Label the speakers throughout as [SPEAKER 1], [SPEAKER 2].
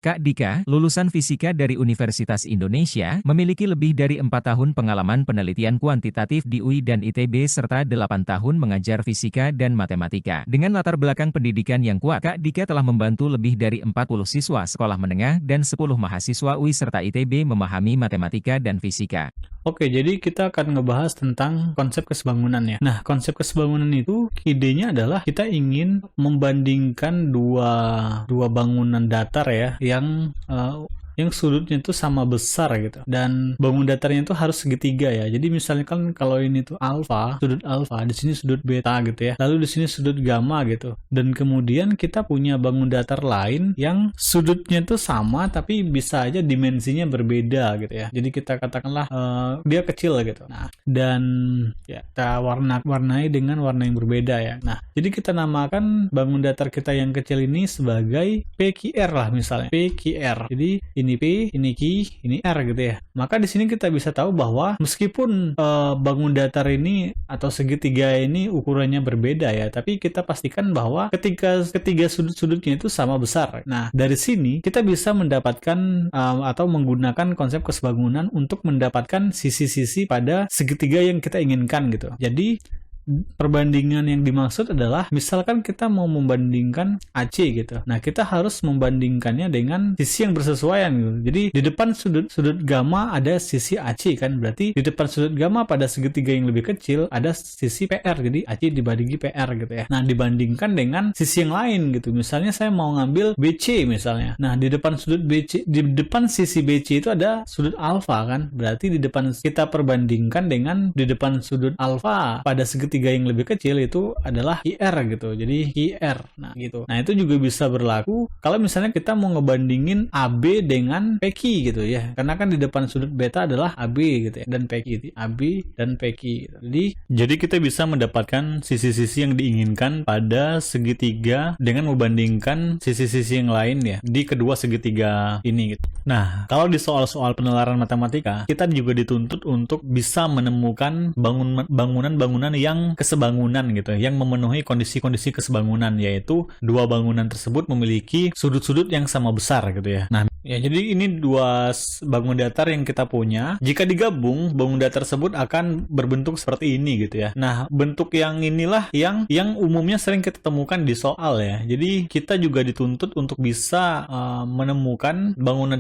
[SPEAKER 1] Kak Dika, lulusan fisika dari Universitas Indonesia, memiliki lebih dari 4 tahun pengalaman penelitian kuantitatif di UI dan ITB serta 8 tahun mengajar fisika dan matematika. Dengan latar belakang pendidikan yang kuat, Kak Dika telah membantu lebih dari 40 siswa sekolah menengah dan 10 mahasiswa UI serta ITB memahami matematika dan fisika.
[SPEAKER 2] Oke, jadi kita akan ngebahas tentang konsep kesebangunan ya. Nah, konsep kesebangunan itu idenya adalah kita ingin membandingkan dua bangunan datar ya yang sudutnya itu sama besar gitu. Dan bangun datarnya itu harus segitiga ya. Jadi misalnya kan kalau ini tuh alfa, sudut alfa, di sini sudut beta gitu ya. Lalu di sini sudut gamma gitu. Dan kemudian kita punya bangun datar lain yang sudutnya itu sama tapi bisa aja dimensinya berbeda gitu ya. Jadi kita katakanlah dia kecil gitu. Nah, dan ya kita warnai dengan warna yang berbeda ya. Nah, jadi kita namakan bangun datar kita yang kecil ini sebagai PQR lah misalnya. PQR. Jadi ini P, ini Q, ini R gitu ya. Maka di sini kita bisa tahu bahwa meskipun bangun datar ini atau segitiga ini ukurannya berbeda ya, tapi kita pastikan bahwa ketiga sudut-sudutnya itu sama besar. Nah, dari sini kita bisa mendapatkan atau menggunakan konsep kesebangunan untuk mendapatkan sisi-sisi pada segitiga yang kita inginkan gitu. Jadi perbandingan yang dimaksud adalah misalkan kita mau membandingkan AC gitu. Nah, kita harus membandingkannya dengan sisi yang bersesuaian gitu. Jadi di depan sudut gamma ada sisi AC kan. Berarti di depan sudut gamma pada segitiga yang lebih kecil ada sisi PR. Jadi AC dibagi PR gitu ya. Nah, dibandingkan dengan sisi yang lain gitu. Misalnya saya mau ngambil BC misalnya. Nah, di depan sisi BC itu ada sudut alfa kan. Berarti di depan kita perbandingkan dengan di depan sudut alfa pada segitiga yang lebih kecil itu adalah IR gitu. Jadi IR. Nah, gitu. Nah, itu juga bisa berlaku kalau misalnya kita mau ngebandingin AB dengan PQ gitu ya. Karena kan di depan sudut beta adalah AB gitu ya. Dan PQ. AB dan PQ gitu. Jadi kita bisa mendapatkan sisi-sisi yang diinginkan pada segitiga dengan membandingkan sisi-sisi yang lain ya di kedua segitiga ini gitu. Nah, kalau di soal-soal penalaran matematika, kita juga dituntut untuk bisa menemukan bangunan-bangunan yang kesebangunan gitu, yang memenuhi kondisi-kondisi kesebangunan, yaitu dua bangunan tersebut memiliki sudut-sudut yang sama besar gitu ya. Nah, ya jadi ini dua bangun datar yang kita punya. Jika digabung, bangun datar tersebut akan berbentuk seperti ini gitu ya. Nah, bentuk yang inilah yang umumnya sering kita temukan di soal ya. Jadi kita juga dituntut untuk bisa menemukan bangunan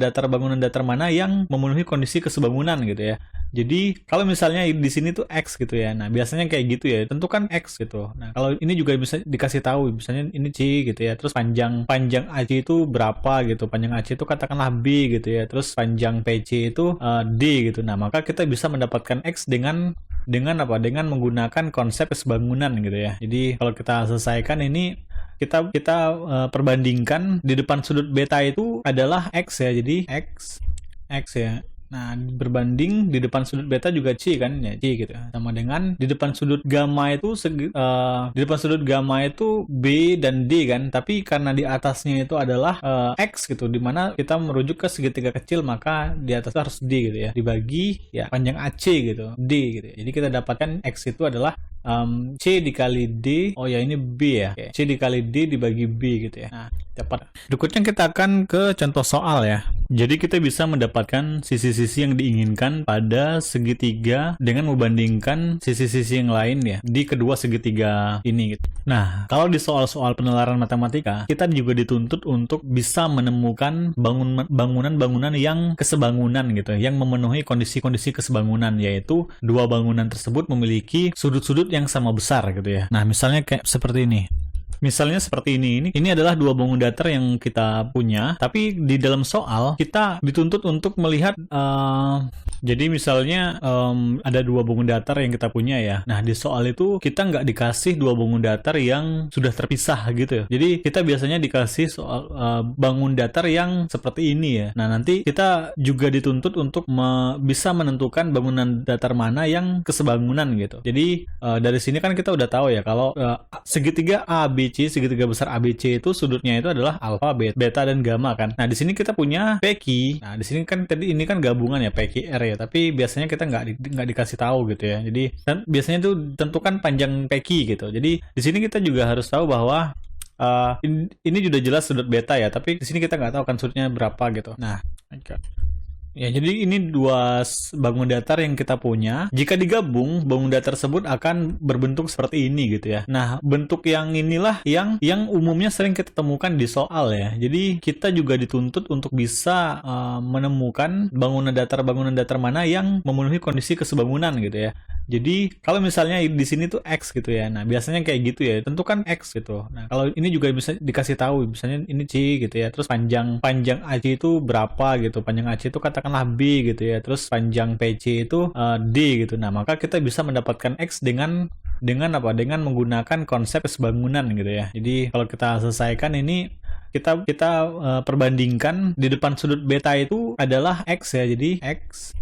[SPEAKER 2] datar mana yang memenuhi kondisi kesebangunan gitu ya. Jadi kalau misalnya di sini tuh X gitu ya. Nah, biasanya kayak gitu ya. Tentukan X gitu. Nah, kalau ini juga bisa dikasih tahu misalnya ini C gitu ya. Terus panjang AC itu berapa gitu. Panjang AC itu katakanlah B gitu ya. Terus panjang PC itu D gitu. Nah, maka kita bisa mendapatkan X dengan apa? Dengan menggunakan konsep kesebangunan gitu ya. Jadi kalau kita selesaikan ini kita perbandingkan di depan sudut beta itu adalah X ya. Jadi X ya. Nah, berbanding di depan sudut beta juga C kan, ya C gitu. Sama dengan di depan sudut gamma itu di depan sudut gamma itu B dan D kan, tapi karena di atasnya itu adalah X gitu, dimana kita merujuk ke segitiga kecil, maka di atas harus D gitu ya, dibagi ya panjang AC gitu, D gitu ya. Jadi kita dapatkan X itu adalah C dikali D, oh ya ini B ya, okay. C dikali D dibagi B gitu ya. Nah, dapat. Berikutnya kita akan ke contoh soal ya. Jadi kita bisa mendapatkan sisi-sisi yang diinginkan pada segitiga dengan membandingkan sisi-sisi yang lain ya di kedua segitiga ini gitu. Nah, kalau di soal-soal penalaran matematika, kita juga dituntut untuk bisa menemukan bangunan-bangunan yang kesebangunan gitu, yang memenuhi kondisi-kondisi kesebangunan, yaitu dua bangunan tersebut memiliki sudut-sudut yang sama besar gitu ya. Nah, misalnya kayak seperti ini. Misalnya seperti ini adalah dua bangun datar yang kita punya, tapi di dalam soal kita dituntut untuk melihat jadi misalnya ada dua bangun datar yang kita punya ya. Nah, di soal itu kita nggak dikasih dua bangun datar yang sudah terpisah gitu. Jadi kita biasanya dikasih soal bangun datar yang seperti ini ya. Nah, nanti kita juga dituntut untuk bisa menentukan bangunan datar mana yang kesebangunan gitu. Jadi dari sini kan kita udah tahu ya kalau segitiga ABC, segitiga besar ABC itu sudutnya itu adalah alfa, beta dan gamma kan. Nah, di sini kita punya PQ. Nah, di sini kan tadi ini kan gabungan ya PQR ya, tapi biasanya kita nggak dikasih tahu gitu ya. Jadi biasanya itu tentukan panjang PQ gitu. Jadi di sini kita juga harus tahu bahwa ini sudah jelas sudut beta ya, tapi di sini kita nggak tahu kan sudutnya berapa gitu. Nah, ya, jadi ini dua bangun datar yang kita punya. Jika digabung, bangun datar tersebut akan berbentuk seperti ini gitu ya. Nah, bentuk yang inilah yang umumnya sering kita temukan di soal ya. Jadi kita juga dituntut untuk bisa menemukan bangunan datar mana yang memenuhi kondisi kesebangunan gitu ya. Jadi kalau misalnya di sini tuh X gitu ya. Nah, biasanya kayak gitu ya. Tentukan X gitu. Nah, kalau ini juga bisa dikasih tahu, misalnya ini C gitu ya. Terus panjang AC itu berapa gitu. Panjang AC itu katakanlah B gitu ya. Terus panjang PC itu D gitu. Nah, maka kita bisa mendapatkan X dengan apa? Dengan menggunakan konsep kesebangunan gitu ya. Jadi kalau kita selesaikan ini kita perbandingkan di depan sudut beta itu adalah X ya. Jadi X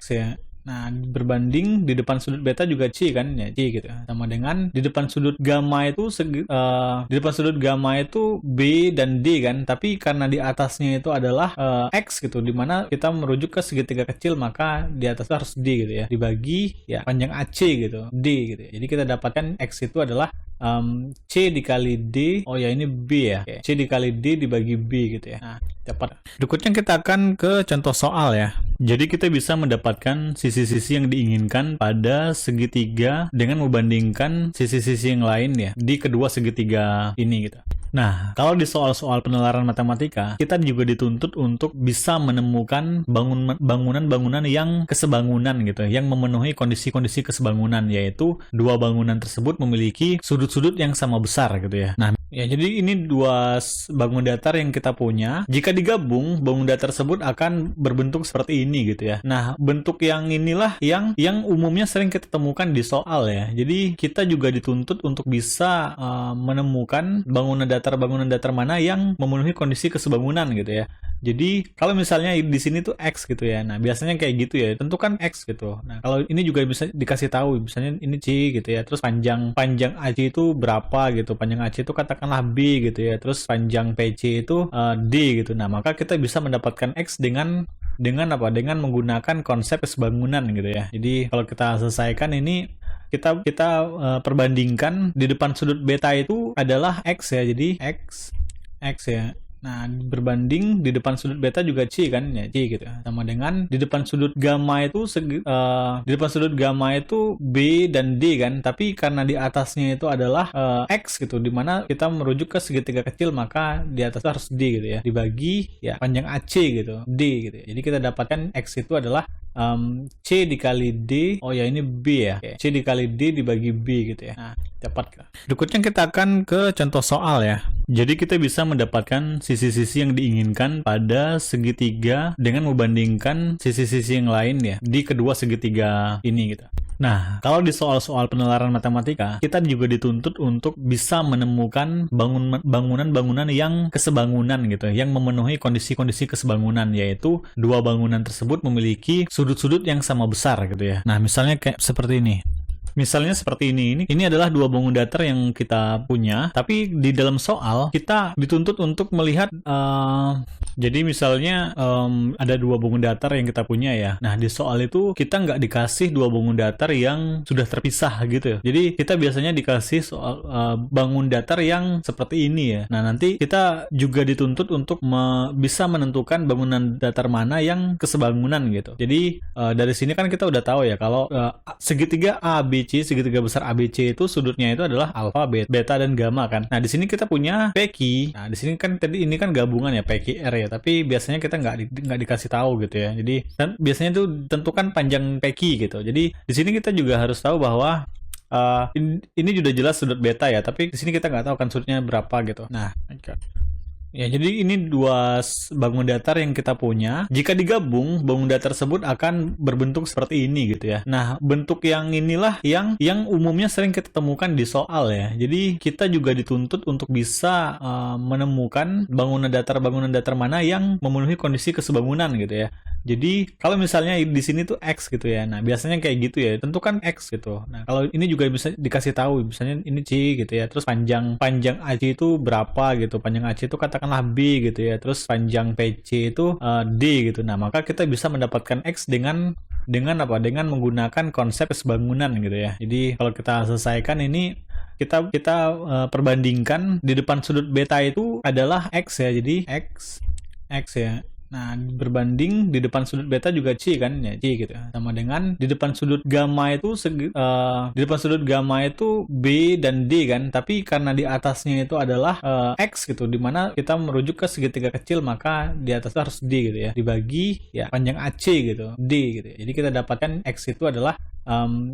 [SPEAKER 2] ya. Nah, berbanding di depan sudut beta juga C kan, ya C gitu. Sama dengan di depan sudut gamma itu B dan D kan, tapi karena di atasnya itu adalah X gitu, dimana kita merujuk ke segitiga kecil, maka di atas harus D gitu ya, dibagi ya panjang AC gitu, D gitu ya. Jadi kita dapatkan X itu adalah C dikali D, oh ya ini B ya, C dikali D dibagi B gitu ya. Nah, dapat. Berikutnya kita akan ke contoh soal ya. Jadi kita bisa mendapatkan sisi-sisi yang diinginkan pada segitiga dengan membandingkan sisi-sisi yang lain ya di kedua segitiga ini gitu. Nah, kalau di soal-soal penalaran matematika, kita juga dituntut untuk bisa menemukan bangunan-bangunan yang kesebangunan gitu, yang memenuhi kondisi-kondisi kesebangunan, yaitu dua bangunan tersebut memiliki sudut-sudut yang sama besar gitu ya. Nah, ya jadi ini dua bangun datar yang kita punya. Jika digabung, bangun datar tersebut akan berbentuk seperti ini gitu ya. Nah, bentuk yang inilah yang umumnya sering kita temukan di soal ya. Jadi kita juga dituntut untuk bisa menemukan bangunan datar mana yang memenuhi kondisi kesebangunan gitu ya. Jadi kalau misalnya di sini tuh X gitu ya. Nah, biasanya kayak gitu ya. Tentukan X gitu. Nah, kalau ini juga bisa dikasih tahu, misalnya ini C gitu ya. Terus panjang AC itu berapa gitu. Panjang AC itu katakanlah B gitu ya. Terus panjang PC itu D gitu. Nah, maka kita bisa mendapatkan X dengan apa? Dengan menggunakan konsep kesebangunan gitu ya. Jadi kalau kita selesaikan ini kita perbandingkan di depan sudut beta itu adalah X ya. Jadi X ya. Nah, berbanding di depan sudut beta juga C kan, ya C gitu. Sama dengan di depan sudut gamma itu B dan D kan, tapi karena di atasnya itu adalah X gitu, dimana kita merujuk ke segitiga kecil, maka di atas harus D gitu ya, dibagi ya panjang AC gitu, D gitu ya. Jadi kita dapatkan X itu adalah C dikali D, oh ya ini B ya, C dikali D dibagi B gitu ya. Nah, dapat. Berikutnya kita akan ke contoh soal ya. Jadi kita bisa mendapatkan sisi-sisi yang diinginkan pada segitiga dengan membandingkan sisi-sisi yang lain ya di kedua segitiga ini gitu. Nah, kalau di soal-soal penalaran matematika, kita juga dituntut untuk bisa menemukan bangunan-bangunan yang kesebangunan gitu, yang memenuhi kondisi-kondisi kesebangunan, yaitu dua bangunan tersebut memiliki sudut-sudut yang sama besar gitu ya. Nah, misalnya kayak seperti ini. Misalnya seperti ini adalah dua bangun datar yang kita punya, tapi di dalam soal kita dituntut untuk melihat jadi misalnya ada dua bangun datar yang kita punya ya. Nah, di soal itu kita nggak dikasih dua bangun datar yang sudah terpisah gitu ya. Jadi kita biasanya dikasih soal bangun datar yang seperti ini ya. Nah, nanti kita juga dituntut untuk bisa menentukan bangunan datar mana yang kesebangunan gitu. Jadi dari sini kan kita udah tahu ya kalau segitiga ABC, segitiga besar ABC itu sudutnya itu adalah alfa, beta dan gamma kan. Nah, di sini kita punya PQ. Nah, di sini kan tadi ini kan gabungan ya PQR ya, tapi biasanya kita nggak dikasih tahu gitu ya. Jadi dan biasanya itu tentukan panjang PQ gitu. Jadi di sini kita juga harus tahu bahwa ini sudah jelas sudut beta ya, tapi di sini kita nggak tahu kan sudutnya berapa gitu. Nah, ya, jadi ini dua bangun datar yang kita punya. Jika digabung, bangun datar tersebut akan berbentuk seperti ini gitu ya. Nah, bentuk yang inilah yang umumnya sering kita temukan di soal ya. Jadi kita juga dituntut untuk bisa menemukan bangunan datar mana yang memenuhi kondisi kesebangunan gitu ya. Jadi kalau misalnya di sini tuh X gitu ya. Nah, biasanya kayak gitu ya. Tentukan X gitu. Nah, kalau ini juga bisa dikasih tahu, misalnya ini C gitu ya. Terus panjang AC itu berapa gitu. Panjang AC itu katakanlah B gitu ya. Terus panjang PC itu D gitu. Nah, maka kita bisa mendapatkan X dengan apa? Dengan menggunakan konsep kesebangunan gitu ya. Jadi kalau kita selesaikan ini kita perbandingkan di depan sudut beta itu adalah X ya. Jadi X ya. Nah, berbanding di depan sudut beta juga C kan, ya C gitu. Sama dengan di depan sudut gamma itu di depan sudut gamma itu B dan D kan, tapi karena di atasnya itu adalah X gitu, dimana kita merujuk ke segitiga kecil, maka di atasnya harus D gitu ya, dibagi ya panjang AC gitu, D gitu ya. Jadi kita dapatkan X itu adalah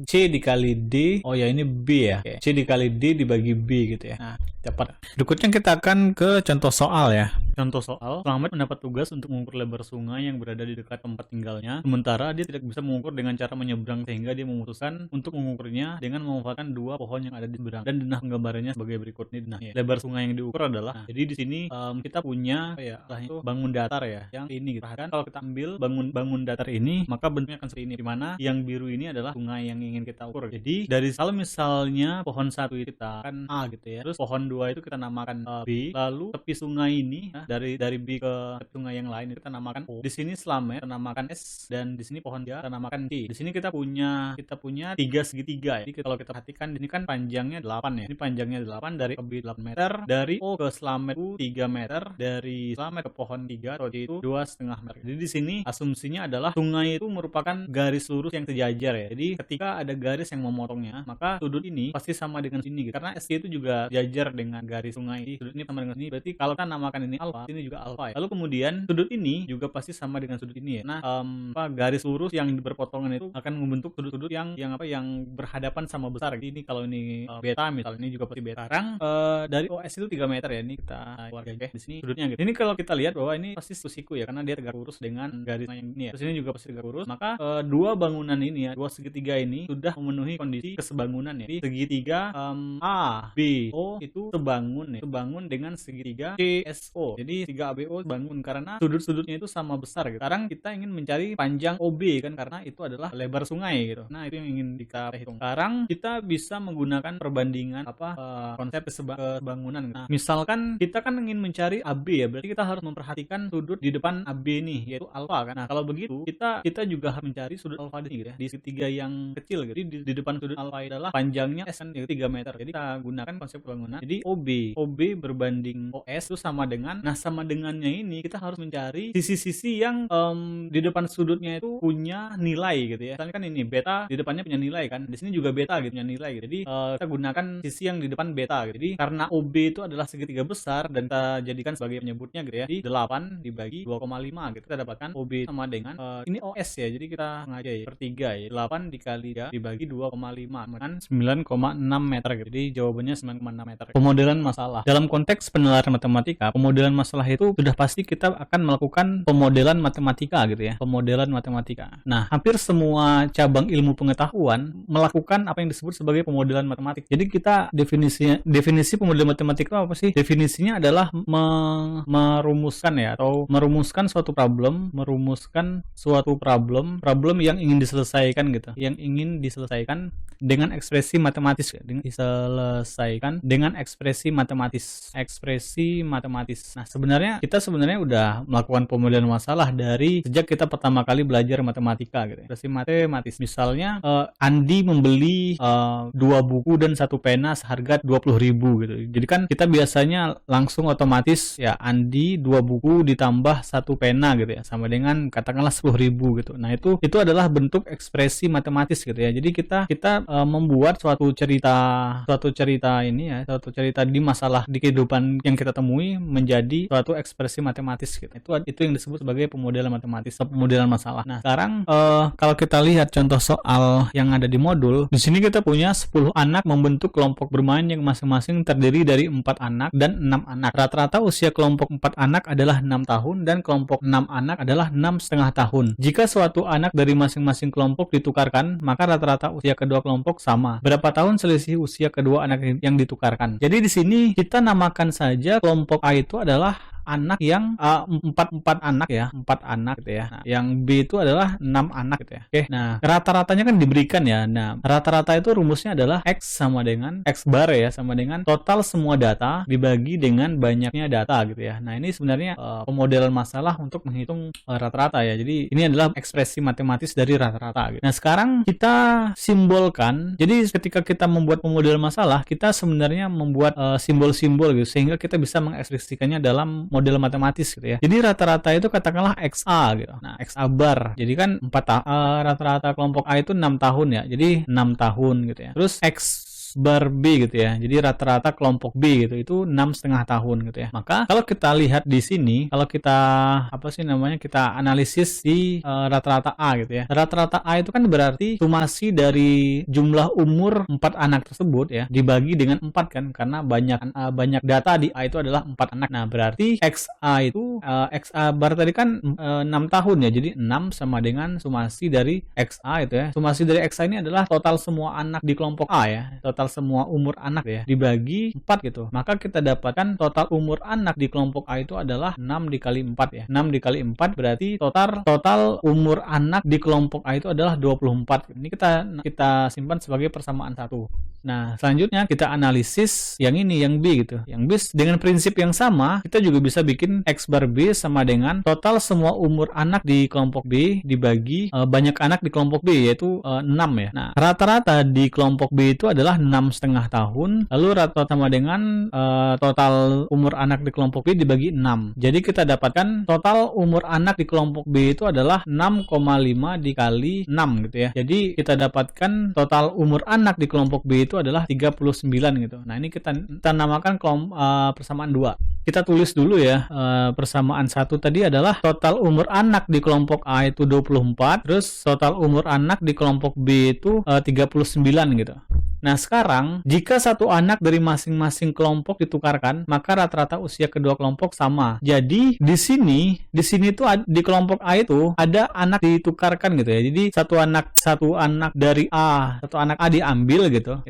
[SPEAKER 2] C dikali D, oh ya ini B ya, C dikali D dibagi B gitu ya. Nah, dapat. Berikutnya kita akan ke contoh soal ya. Contoh soal, Slamet mendapat tugas untuk mengukur lebar sungai yang berada di dekat tempat tinggalnya, sementara dia tidak bisa mengukur dengan cara menyeberang, sehingga dia memutuskan untuk mengukurnya dengan memanfaatkan dua pohon yang ada di seberang. Dan denah penggambarannya sebagai berikut nih. Nah, lebar sungai yang diukur adalah, jadi di sini kita punya itu bangun datar ya, yang ini gitu. Kan kalau kita ambil bangun datar ini, maka bentuknya akan seperti ini, dimana yang biru ini adalah sungai yang ingin kita ukur. Jadi dari kalau misalnya pohon 1 itu kita kan A gitu ya, terus pohon 2 itu kita namakan B, lalu tepi sungai ini dari B ke tepi sungai yang lain itu kita namakan O. Di sini Slamet kita namakan S, dan di sini pohon dia kita namakan C. Di sini kita punya 3 segitiga ya. Jadi kalau kita perhatikan ini kan panjangnya 8 ya. Ini panjangnya 8, dari ke B 8 meter, dari O ke Slamet itu 3 meter, dari Slamet ke pohon 3 atau C itu 2,5 meter. Jadi di sini asumsinya adalah sungai itu merupakan garis lurus yang sejajar ya. Jadi ketika ada garis yang memotongnya, maka sudut ini pasti sama dengan sini gitu. Karena SC itu juga jajar dengan garis sungai. Sudut ini sama dengan sini. Berarti kalau kita namakan ini alfa, ini juga alfa ya. Lalu kemudian sudut ini juga pasti sama dengan sudut ini ya. Nah, garis lurus yang berpotongan itu akan membentuk sudut-sudut yang berhadapan sama besar. Jadi ini kalau ini beta misalnya, ini juga pasti beta. Sekarang dari OS itu 3 meter ya. Ini kita keluar aja di sini sudutnya gitu. Ini kalau kita lihat bahwa ini pasti siku ya, karena dia tegak lurus dengan garis yang ini ya. Terus ini juga pasti tegak lurus. Maka dua bangunan ini ya, dua segitiga ini sudah memenuhi kondisi kesebangunan ya. Jadi segitiga A, B, O itu sebangun ya. Sebangun dengan segitiga CSO. Jadi 3ABO bangun karena sudut-sudutnya itu sama besar gitu. Sekarang kita ingin mencari panjang OB kan, karena itu adalah lebar sungai gitu. Nah, itu yang ingin kita hitung. Sekarang kita bisa menggunakan perbandingan konsep kesebangunan gitu. Nah, misalkan kita kan ingin mencari AB ya, berarti kita harus memperhatikan sudut di depan AB nih, yaitu alfa kan. Nah, kalau begitu kita juga harus mencari sudut alfa di sini gitu ya, di segitiga yang kecil gitu. Jadi di depan sudut alfa adalah panjangnya S kan, yaitu 3 meter. Jadi kita gunakan konsep bangunan. Jadi OB berbanding OS itu sama dengan, nah sama dengannya ini kita harus mencari sisi-sisi yang di depan sudutnya itu punya nilai gitu ya. Misalnya kan ini beta di depannya punya nilai kan. Di sini juga beta gitu punya nilai gitu. Jadi kita gunakan sisi yang di depan beta gitu. Jadi karena OB itu adalah segitiga besar dan kita jadikan sebagai penyebutnya gitu ya. Di 8 dibagi 2,5 gitu. Kita dapatkan OB sama dengan ini OS ya. Jadi kita sengaja ya per 3 ya. 8 dikali 3 dibagi 2,5 dengan 9,6 meter gitu. Jadi jawabannya 9,6 meter. Pemodelan masalah. Dalam konteks penelitian matematika, pemodelan masalah itu sudah pasti kita akan melakukan pemodelan matematika gitu ya. Pemodelan matematika. Nah, hampir semua cabang ilmu pengetahuan melakukan apa yang disebut sebagai pemodelan matematik. Jadi kita definisi pemodelan matematika apa sih? Definisinya adalah merumuskan ya, atau merumuskan suatu problem yang ingin diselesaikan gitu. Yang ingin diselesaikan dengan ekspresi matematis ya. Diselesaikan dengan ekspresi matematis. Nah, kita sebenarnya udah melakukan pemodelan masalah dari sejak kita pertama kali belajar matematika gitu. Ekspresi matematis. Misalnya Andi membeli 2 buku dan 1 pena seharga 20.000 gitu. Jadi kan kita biasanya langsung otomatis ya Andi 2 buku ditambah 1 pena gitu ya, sama dengan katakanlah 10.000 gitu. Nah, itu adalah bentuk ekspresi matematis gitu ya. Jadi kita membuat suatu cerita di masalah di kehidupan yang kita temui menjadi suatu ekspresi matematis gitu. Itu yang disebut sebagai pemodelan matematis, pemodelan masalah. Nah, sekarang kalau kita lihat contoh soal yang ada di modul, di sini kita punya 10 anak membentuk kelompok bermain yang masing-masing terdiri dari 4 anak dan 6 anak. Rata-rata usia kelompok 4 anak adalah 6 tahun dan kelompok 6 anak adalah 6,5 tahun. Jika suatu anak dari masing-masing kelompok ditukarkan, maka rata-rata usia kedua kelompok sama. Berapa tahun selisih usia kedua anak yang ditukarkan? Jadi di sini kita namakan saja kelompok A itu adalah anak yang 4 anak ya, 4 anak gitu ya. Nah, yang B itu adalah 6 anak gitu ya. Oke. Nah, rata-ratanya kan diberikan ya. Nah, rata-rata itu rumusnya adalah X sama dengan X bar ya, sama dengan total semua data dibagi dengan banyaknya data gitu ya. Nah, ini sebenarnya pemodelan masalah untuk menghitung rata-rata ya. Jadi, ini adalah ekspresi matematis dari rata-rata gitu. Nah, sekarang kita simbolkan. Jadi, ketika kita membuat pemodelan masalah, kita sebenarnya membuat simbol-simbol gitu sehingga kita bisa mengekspresikannya dalam model matematis gitu ya. Jadi rata-rata itu katakanlah XA gitu. Nah, XA bar. Jadi kan rata-rata kelompok A itu 6 tahun ya. Jadi 6 tahun gitu ya. Terus X bar B gitu ya. Jadi rata-rata kelompok B gitu itu 6,5 tahun gitu ya. Maka kalau kita lihat di sini, kalau kita kita analisis di rata-rata A gitu ya. Rata-rata A itu kan berarti sumasi dari jumlah umur 4 anak tersebut ya dibagi dengan 4 kan, karena banyak data di A itu adalah 4 anak. Nah, berarti XA itu XA bar tadi kan 6 tahun ya. Jadi 6 sama dengan sumasi dari XA itu ya. Sumasi dari XA ini adalah total semua anak di kelompok A ya. Total semua umur anak ya dibagi 4 gitu. Maka kita dapatkan total umur anak di kelompok A itu adalah 6 dikali 4 ya. 6 dikali 4 berarti total umur anak di kelompok A itu adalah 24. Ini kita simpan sebagai persamaan 1. Nah, selanjutnya kita analisis yang ini, yang B gitu. Yang B dengan prinsip yang sama, kita juga bisa bikin X bar B sama dengan total semua umur anak di kelompok B dibagi banyak anak di kelompok B, yaitu 6 ya. Nah, rata-rata di kelompok B itu adalah 6,5 tahun, lalu rata-rata sama dengan total umur anak di kelompok B dibagi 6. Jadi kita dapatkan total umur anak di kelompok B itu adalah 6,5 dikali 6 gitu ya. Jadi kita dapatkan total umur anak di kelompok B itu adalah 39 gitu. Nah, ini kita namakan persamaan 2. Kita tulis dulu ya, persamaan 1 tadi adalah total umur anak di kelompok A itu 24, terus total umur anak di kelompok B itu 39 gitu. Nah, sekarang jika satu anak dari masing-masing kelompok ditukarkan, maka rata-rata usia kedua kelompok sama. Jadi di sini tuh di kelompok A itu ada anak ditukarkan gitu ya. Jadi satu anak dari A, satu anak A diambil gitu.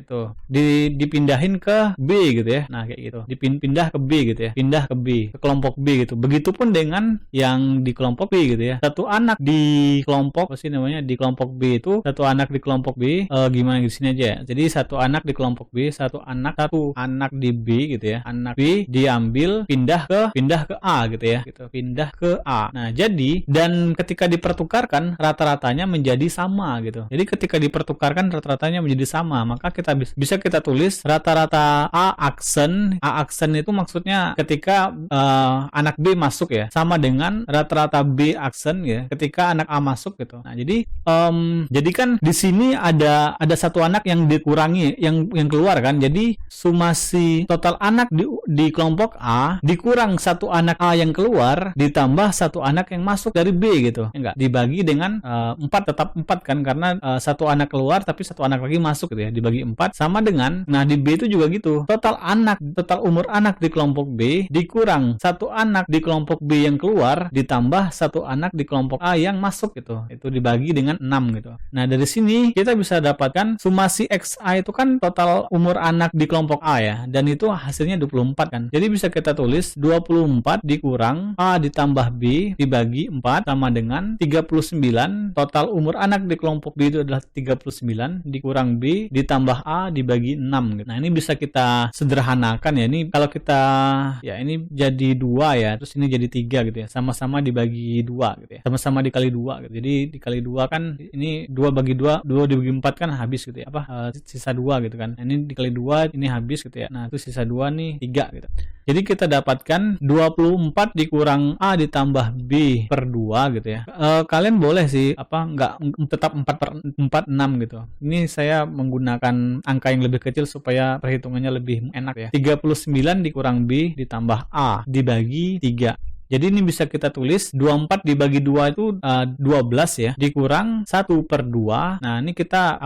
[SPEAKER 2] Dipindahin ke B gitu ya. Nah, kayak gitu. Dipindah ke B gitu ya. Pindah ke B, ke kelompok B gitu. Begitupun dengan yang di kelompok B gitu ya. Satu anak di kelompok di kelompok B itu, satu anak di kelompok B gimana di sini aja ya. Jadi satu anak di kelompok B, satu anak di B gitu ya. Anak B diambil pindah ke A gitu ya. Gitu. Pindah ke A. Nah, jadi dan ketika dipertukarkan rata-ratanya menjadi sama gitu. Jadi ketika dipertukarkan rata-ratanya menjadi sama, maka kita bisa kita tulis rata-rata A aksen itu maksudnya ketika anak B masuk ya, sama dengan rata-rata B aksen ya ketika anak A masuk gitu. Nah, jadi kan di sini ada satu anak yang dikurangi, yang keluar kan. Jadi sumasi total anak di kelompok A dikurang satu anak A yang keluar ditambah satu anak yang masuk dari B gitu. Enggak, dibagi dengan 4, tetap 4 kan, karena satu anak keluar tapi satu anak lagi masuk gitu ya. Dibagi 4 sama dengan, nah di B itu juga gitu. Total umur anak di kelompok B dikurang satu anak di kelompok B yang keluar ditambah satu anak di kelompok A yang masuk gitu. Itu dibagi dengan 6 gitu. Nah, dari sini kita bisa dapatkan sumasi XA itu kan total umur anak di kelompok A ya, dan itu hasilnya 24 kan. Jadi bisa kita tulis 24 dikurang A ditambah B dibagi 4 sama dengan 39. Total umur anak di kelompok B itu adalah 39 dikurang B ditambah A dibagi 6 gitu. Nah, ini bisa kita sederhanakan ya. Ini kalau kita ini jadi 2 ya, terus ini jadi 3 gitu ya. Sama-sama dibagi 2 gitu ya. Sama-sama dikali 2 gitu. Jadi dikali 2 kan ini 2 bagi 2 dibagi 4 kan habis gitu ya. Sisa 2 gitu kan. Nah, ini dikali 2 ini habis gitu ya. Nah, itu sisa 2 nih 3 gitu. Jadi kita dapatkan 24 dikurang A ditambah B per 2 gitu ya. Kalian boleh sih enggak tetap 4/6 gitu. Ini saya menggunakan angka yang lebih kecil supaya perhitungannya lebih enak ya. 39 dikurang B ditambah A dibagi 3. Jadi ini bisa kita tulis 24 dibagi 2 itu 12 ya, dikurang 1/2. Nah, ini kita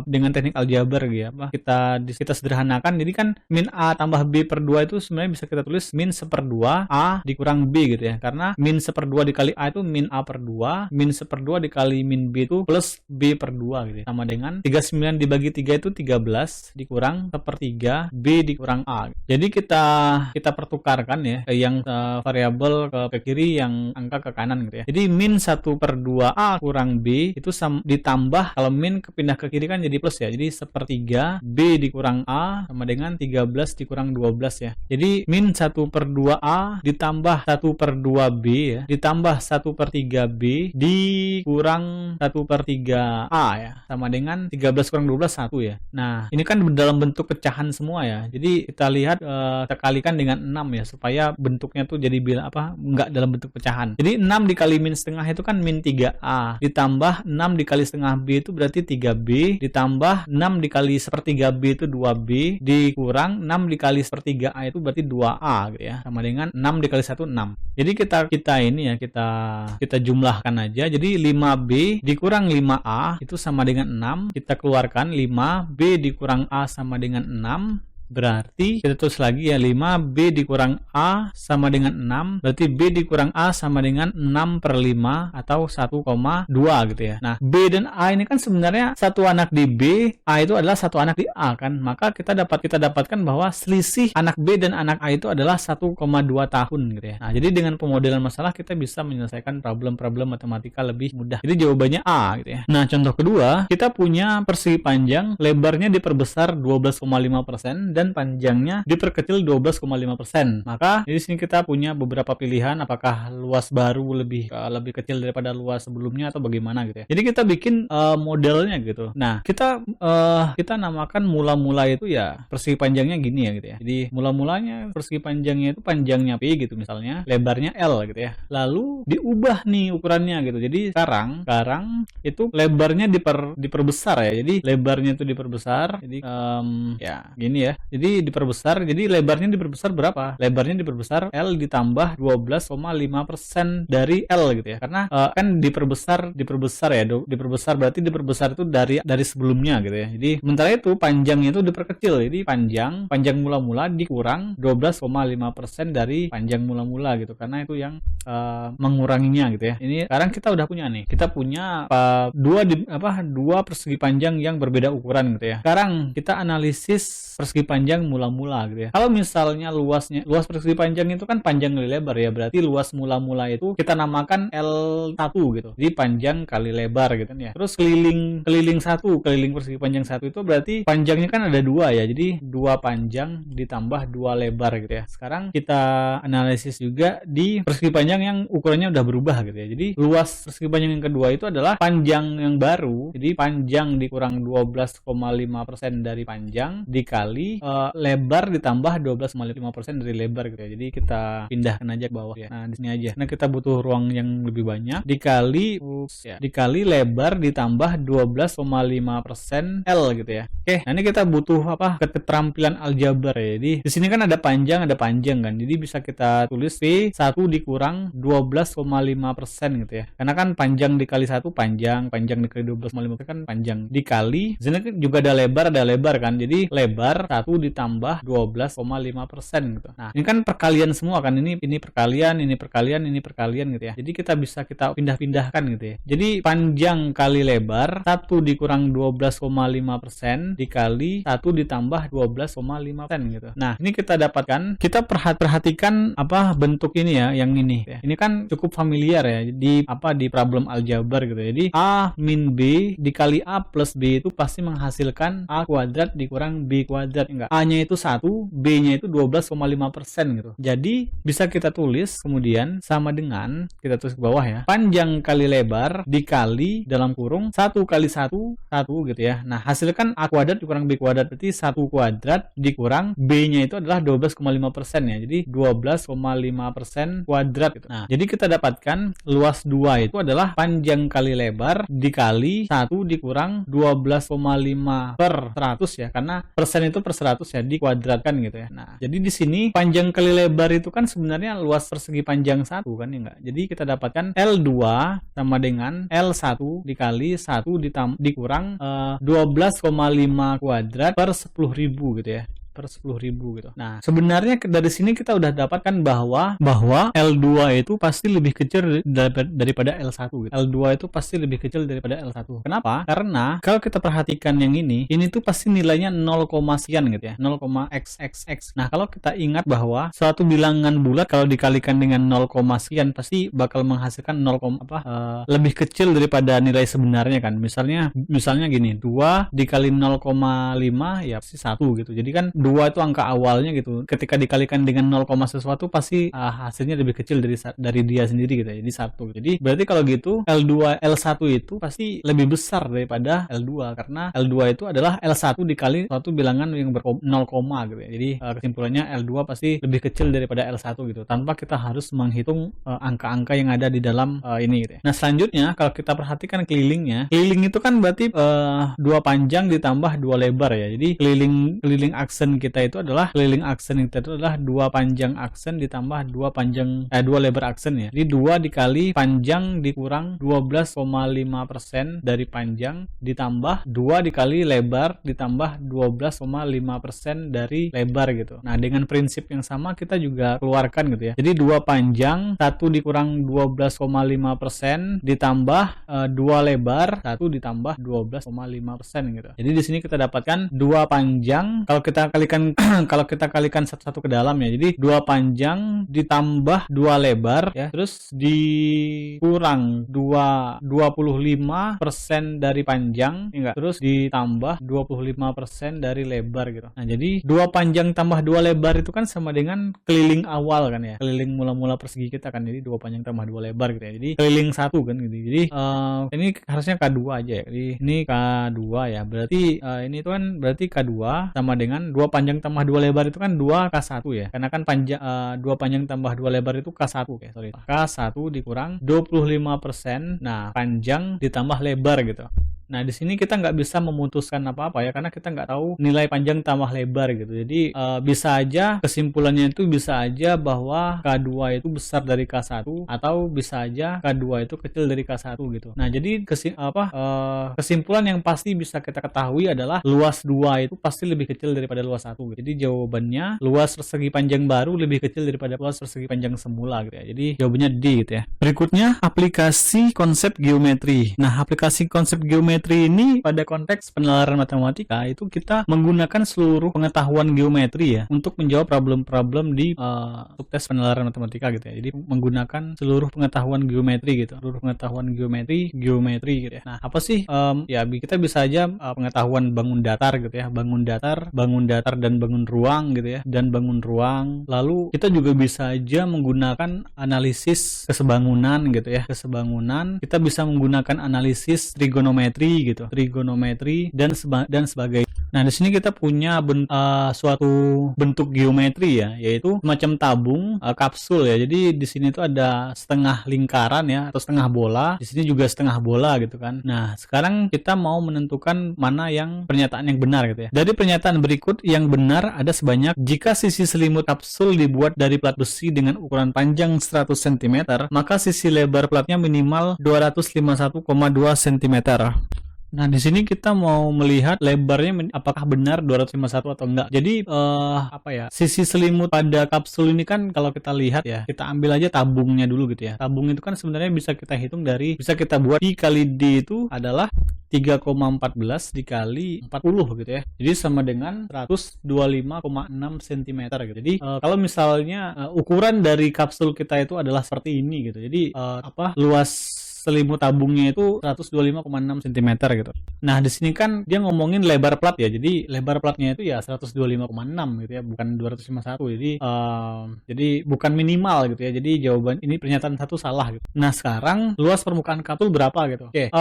[SPEAKER 2] dengan teknik aljabar gitu ya. Kita sederhanakan. Jadi kan min A tambah B per 2 itu sebenarnya bisa kita tulis min 1/2 A dikurang B gitu ya. Karena min 1/2 dikali A itu min A per 2, min 1/2 dikali min B itu plus B per 2 gitu ya. Sama dengan 39 dibagi 3 itu 13 dikurang 1/3 B dikurang A. Jadi kita pertukarkan ya, yang variabel ke kiri, yang angka ke kanan gitu ya. Jadi min 1/2 A kurang B itu ditambah, kalau min kepindah ke kiri kan jadi plus ya. Jadi 1/3 B dikurang A sama dengan 13 dikurang 12 ya. Jadi min 1/2 A ditambah 1/2 B ya, ditambah 1/3 B dikurang 1/3 A ya, sama dengan 13 kurang 12 1 ya. Nah, ini kan dalam bentuk pecahan semua ya. Jadi kita lihat, kita kalikan dengan 6 ya, supaya bentuknya tuh jadi enggak dalam bentuk pecahan. Jadi 6 dikali min setengah itu kan min 3A, ditambah 6 dikali setengah B itu berarti 3B, ditambah 6 dikali 1/3 B itu 2B, dikurang 6 dikali 1/3 A itu berarti 2A gitu ya, sama dengan 6 dikali 1 6. Jadi kita ini ya, kita jumlahkan aja. Jadi 5B dikurang 5A itu sama dengan 6. Kita keluarkan 5B dikurang A sama dengan 6. Berarti kita tulis lagi ya, 5B dikurang A sama dengan 6, berarti B dikurang A sama dengan 6/5 atau 1,2 gitu ya. Nah, B dan A ini kan sebenarnya satu anak di B, A itu adalah satu anak di A kan. Maka kita dapatkan bahwa selisih anak B dan anak A itu adalah 1,2 tahun gitu ya. Nah, jadi dengan pemodelan masalah kita bisa menyelesaikan problem-problem matematika lebih mudah. Jadi jawabannya A gitu ya. Nah, contoh kedua, kita punya persegi panjang, lebarnya diperbesar 12,5% dan panjangnya diperkecil 12,5%. Maka di sini kita punya beberapa pilihan, apakah luas baru lebih kecil daripada luas sebelumnya atau bagaimana gitu ya. Jadi kita bikin modelnya gitu. Nah, kita namakan mula-mula itu ya persegi panjangnya gini ya gitu ya. Jadi mula-mulanya persegi panjangnya itu panjangnya P gitu misalnya, lebarnya L gitu ya. Lalu diubah nih ukurannya gitu. Jadi sekarang itu lebarnya diperbesar ya. Jadi lebarnya itu diperbesar. Jadi ya gini ya. Jadi diperbesar, jadi lebarnya diperbesar berapa? Lebarnya diperbesar L ditambah 12,5% dari L gitu ya. Karena kan diperbesar ya. Diperbesar berarti diperbesar itu dari sebelumnya gitu ya. Jadi sementara itu panjangnya itu diperkecil. Jadi panjang mula-mula dikurang 12,5% dari panjang mula-mula gitu. Karena itu yang menguranginya gitu ya. Ini sekarang kita udah punya nih. Kita punya dua persegi panjang yang berbeda ukuran gitu ya. Sekarang kita analisis persegi panjang mula-mula gitu ya. Kalau misalnya luas persegi panjang itu kan panjang kali lebar ya, berarti luas mula-mula itu kita namakan L1 gitu. Jadi panjang kali lebar gitu ya. Terus keliling persegi panjang 1 itu berarti panjangnya kan ada 2 ya. Jadi 2 panjang ditambah 2 lebar gitu ya. Sekarang kita analisis juga di persegi panjang yang ukurannya udah berubah gitu ya. Jadi luas persegi panjang yang kedua itu adalah panjang yang baru. Jadi panjang dikurang 12,5% dari panjang dikali lebar ditambah 12,5% dari lebar gitu ya. Jadi kita pindahkan aja ke bawah ya. Nah, di sini aja. Nah, kita butuh ruang yang lebih banyak dikali lebar ditambah 12,5% L gitu ya. Oke, nah ini kita butuh keterampilan aljabar ya. Jadi di sini kan ada panjang kan. Jadi bisa kita tulis P1 dikurang 12,5% gitu ya. Karena kan panjang dikali 1 panjang dikali 12,5% kan panjang dikali. Di sini juga ada lebar kan. Jadi lebar 1 ditambah 12,5% gitu. Nah, ini kan perkalian semua kan. Ini perkalian gitu ya. Jadi kita pindah-pindahkan gitu ya. Jadi panjang kali lebar 1 dikurang 12,5% dikali 1 ditambah 12,5% gitu. Nah, ini kita dapatkan, kita perhatikan bentuk ini ya, yang ini ya. Ini kan cukup familiar ya di problem aljabar gitu. Jadi A min B dikali A plus B itu pasti menghasilkan A kuadrat dikurang B kuadrat. Enggak. A-nya itu 1, B-nya itu 12,5% gitu. Jadi bisa kita tulis kemudian sama dengan, kita tulis ke bawah ya, panjang kali lebar dikali dalam kurung 1 kali 1 gitu ya. Nah, hasilkan A kuadrat dikurang B kuadrat, berarti 1 kuadrat dikurang B-nya itu adalah 12,5% ya. Jadi 12,5% kuadrat gitu. Nah, jadi kita dapatkan luas 2 itu adalah panjang kali lebar dikali 1 dikurang 12,5 per 100 ya. Karena persen itu per 100 200 ya dikuadratkan gitu ya. Nah, jadi di sini panjang kali lebar itu kan sebenarnya luas persegi panjang 1 kan ya enggak. Jadi kita dapatkan L2 sama dengan L1 dikali 1 dikurang 12,5 kuadrat per 10.000 gitu ya. Per 10.000 gitu. Nah, sebenarnya dari sini kita udah dapatkan bahwa L2 itu pasti lebih kecil daripada L1 gitu. L2 itu pasti lebih kecil daripada L1. Kenapa? Karena kalau kita perhatikan yang ini tuh pasti nilainya 0, sekian gitu ya. 0,xxx. Nah, kalau kita ingat bahwa suatu bilangan bulat kalau dikalikan dengan 0, sekian pasti bakal menghasilkan 0, lebih kecil daripada nilai sebenarnya kan. Misalnya gini, 2 dikali 0,5 ya pasti 1 gitu. Jadi kan 2 itu angka awalnya gitu. Ketika dikalikan dengan 0, sesuatu pasti hasilnya lebih kecil dari dia sendiri gitu ya. Jadi 1. Jadi berarti kalau gitu L1 itu pasti lebih besar daripada L2 karena L2 itu adalah L1 dikali suatu bilangan yang 0, gitu ya. Jadi kesimpulannya L2 pasti lebih kecil daripada L1 gitu. Tanpa kita harus menghitung angka-angka yang ada di dalam ini gitu ya. Nah, selanjutnya kalau kita perhatikan kelilingnya. Keliling itu kan berarti 2 panjang ditambah 2 lebar ya. Jadi keliling aksen kita itu adalah 2 panjang aksen ditambah 2 lebar aksen ya. Jadi 2 dikali panjang dikurang 12,5% dari panjang ditambah 2 dikali lebar ditambah 12,5% dari lebar gitu. Nah, dengan prinsip yang sama kita juga keluarkan gitu ya. Jadi 2 panjang 1 dikurang 12,5% ditambah 2 lebar 1 ditambah 12,5% gitu. Jadi di sini kita dapatkan 2 panjang kalau kita kalikan satu-satu ke dalam ya. Jadi 2 panjang ditambah 2 lebar ya. Terus dikurang 25% dari panjang ya enggak. Terus ditambah 25% dari lebar gitu. Nah, jadi 2 panjang tambah 2 lebar itu kan sama dengan keliling awal kan ya. Keliling mula-mula persegi kita kan. Jadi 2 panjang tambah 2 lebar gitu ya. Jadi keliling 1 kan gitu. Jadi ini harusnya K2 aja ya. Jadi ini K2 ya. Berarti ini tuh kan berarti K2 sama dengan 2 panjang tambah 2 lebar itu kan 2K1 ya. Karena kan 2 panjang tambah 2 lebar itu K1 ya. Sorry. K1 dikurang 25%. Nah, panjang ditambah lebar gitu. Nah, di sini kita nggak bisa memutuskan apa-apa ya, karena kita nggak tahu nilai panjang tambah lebar gitu. Jadi bisa aja kesimpulannya itu bisa aja bahwa K2 itu besar dari K1 atau bisa aja K2 itu kecil dari K1 gitu. Nah, jadi kesimpulan yang pasti bisa kita ketahui adalah luas 2 itu pasti lebih kecil daripada luas 1 gitu. Jadi jawabannya luas persegi panjang baru lebih kecil daripada luas persegi panjang semula gitu ya. Jadi jawabannya D gitu ya. Berikutnya aplikasi konsep geometri. Nah, aplikasi konsep geometri ini pada konteks penalaran matematika itu kita menggunakan seluruh pengetahuan geometri ya untuk menjawab problem-problem di subtes penalaran matematika gitu ya. Jadi menggunakan seluruh pengetahuan geometri gitu. Seluruh pengetahuan geometri gitu ya. Nah, apa sih ya kita bisa aja pengetahuan bangun datar gitu ya. Bangun datar dan bangun ruang gitu ya. Dan bangun ruang. Lalu kita juga bisa aja menggunakan analisis kesebangunan gitu ya. Kesebangunan kita bisa menggunakan analisis trigonometri gitu, trigonometri dan sebagainya. Nah, di sini kita punya suatu bentuk geometri ya, yaitu semacam tabung kapsul ya. Jadi di sini tuh ada setengah lingkaran ya atau setengah bola. Di sini juga setengah bola gitu kan. Nah, sekarang kita mau menentukan mana yang pernyataan yang benar gitu ya. Dari pernyataan berikut yang benar ada sebanyak jika sisi selimut kapsul dibuat dari plat besi dengan ukuran panjang 100 cm, maka sisi lebar platnya minimal 251,2 cm. Nah, di sini kita mau melihat lebarnya apakah benar 251 atau enggak. Jadi sisi selimut pada kapsul ini kan kalau kita lihat ya, kita ambil aja tabungnya dulu gitu ya. Tabung itu kan sebenarnya bisa kita hitung bisa kita buat I kali D itu adalah 3,14 dikali 40 gitu ya. Jadi sama dengan 125,6 cm gitu. Jadi kalau misalnya ukuran dari kapsul kita itu adalah seperti ini gitu. Jadi luas selimut tabungnya itu 125,6 cm gitu. Nah, di sini kan dia ngomongin lebar plat ya. Jadi lebar platnya itu ya 125,6 gitu ya, bukan 251. Jadi bukan minimal gitu ya. Jadi jawaban ini pernyataan satu salah gitu. Nah, sekarang luas permukaan kapsul berapa gitu. Oke.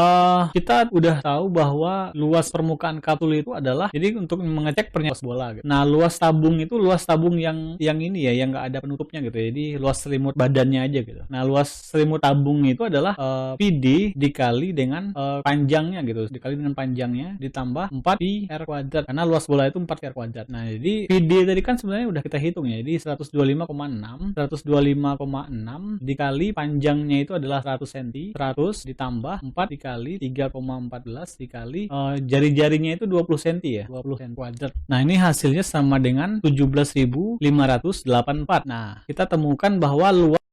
[SPEAKER 2] Kita udah tahu bahwa luas permukaan kapsul itu adalah jadi untuk mengecek pernyataan bola gitu. Nah, luas tabung itu luas tabung yang ini ya, yang enggak ada penutupnya gitu ya. Jadi luas selimut badannya aja gitu. Nah, luas selimut tabung itu adalah PD dikali dengan panjangnya gitu, dikali dengan panjangnya ditambah 4 pi r kuadrat, karena luas bola itu 4 pi r kuadrat. Nah, jadi PD tadi kan sebenarnya udah kita hitung ya. Jadi 125,6 dikali panjangnya itu adalah 100 cm, 100 ditambah 4 dikali 3,14 dikali jari-jarinya itu 20 cm ya, 20 cm kuadrat. Nah, ini hasilnya sama dengan 17.584. Nah, kita temukan bahwa luas